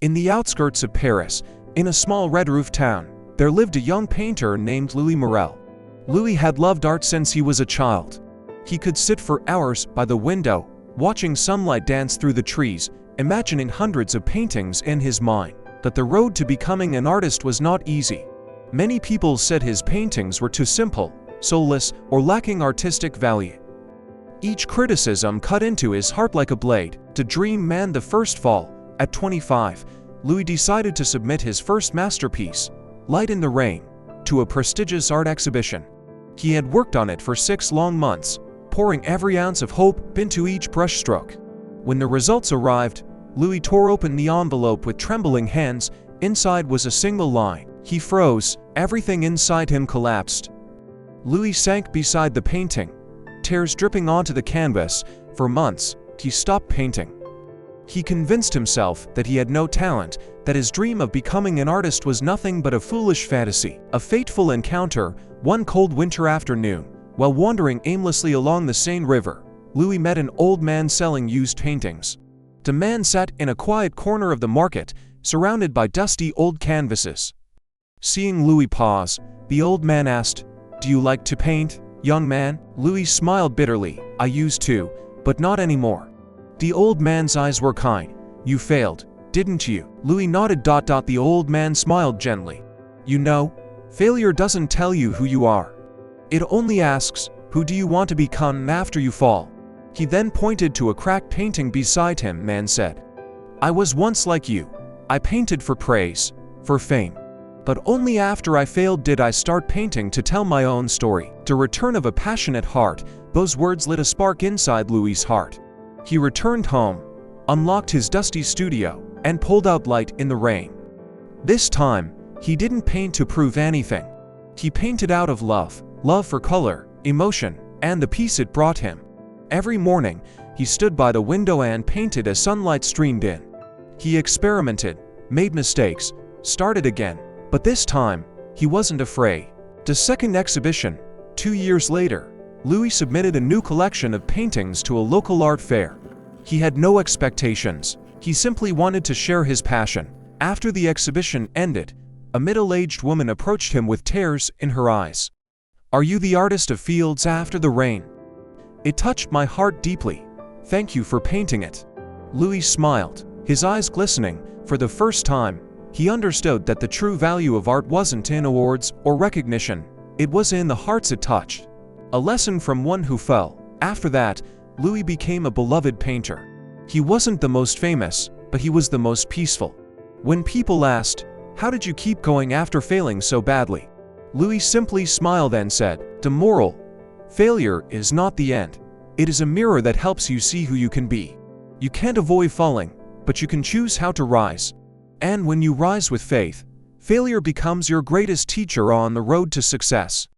In the outskirts of Paris, in a small red-roofed town, there lived a young painter named Louis Morel. Louis had loved art since he was a child. He could sit for hours by the window, watching sunlight dance through the trees, imagining hundreds of paintings in his mind. But the road to becoming an artist was not easy. Many people said his paintings were too simple, soulless, or lacking artistic value. Each criticism cut into his heart like a blade. To dream man the first fall. At 25, Louis decided to submit his first masterpiece, Light in the Rain, to a prestigious art exhibition. He had worked on it for 6 long months, pouring every ounce of hope into each brushstroke. When the results arrived, Louis tore open the envelope with trembling hands. Inside was a single line. He froze, everything inside him collapsed. Louis sank beside the painting, tears dripping onto the canvas. For months, he stopped painting. He convinced himself that he had no talent, that his dream of becoming an artist was nothing but a foolish fantasy. A fateful encounter. One cold winter afternoon, while wandering aimlessly along the Seine River, Louis met an old man selling used paintings. The man sat in a quiet corner of the market, surrounded by dusty old canvases. Seeing Louis pause, the old man asked, "Do you like to paint, young man?" Louis smiled bitterly. "I used to, but not anymore." The old man's eyes were kind. "You failed, didn't you?" Louis nodded. The old man smiled gently. "You know, failure doesn't tell you who you are. It only asks, who do you want to become after you fall?" He then pointed to a cracked painting beside him. "Man said, I was once like you. I painted for praise, for fame. But only after I failed did I start painting to tell my own story." The return of a passionate heart. Those words lit a spark inside Louis's heart. He returned home, unlocked his dusty studio, and pulled out Light in the Rain. This time, he didn't paint to prove anything. He painted out of love for color, emotion, and the peace it brought him. Every morning, he stood by the window and painted as sunlight streamed in. He experimented, made mistakes, started again, but this time, he wasn't afraid. The second exhibition, 2 years later, Louis submitted a new collection of paintings to a local art fair. He had no expectations. He simply wanted to share his passion. After the exhibition ended, a middle-aged woman approached him with tears in her eyes. "Are you the artist of Fields After the Rain? It touched my heart deeply. Thank you for painting it." Louis smiled, his eyes glistening. For the first time, he understood that the true value of art wasn't in awards or recognition. It was in the hearts it touched. A lesson from one who fell. After that, Louis became a beloved painter. He wasn't the most famous, but he was the most peaceful. When people asked, "How did you keep going after failing so badly?" Louis simply smiled and said, "The moral: failure is not the end. It is a mirror that helps you see who you can be. You can't avoid falling, but you can choose how to rise. And when you rise with faith, failure becomes your greatest teacher on the road to success."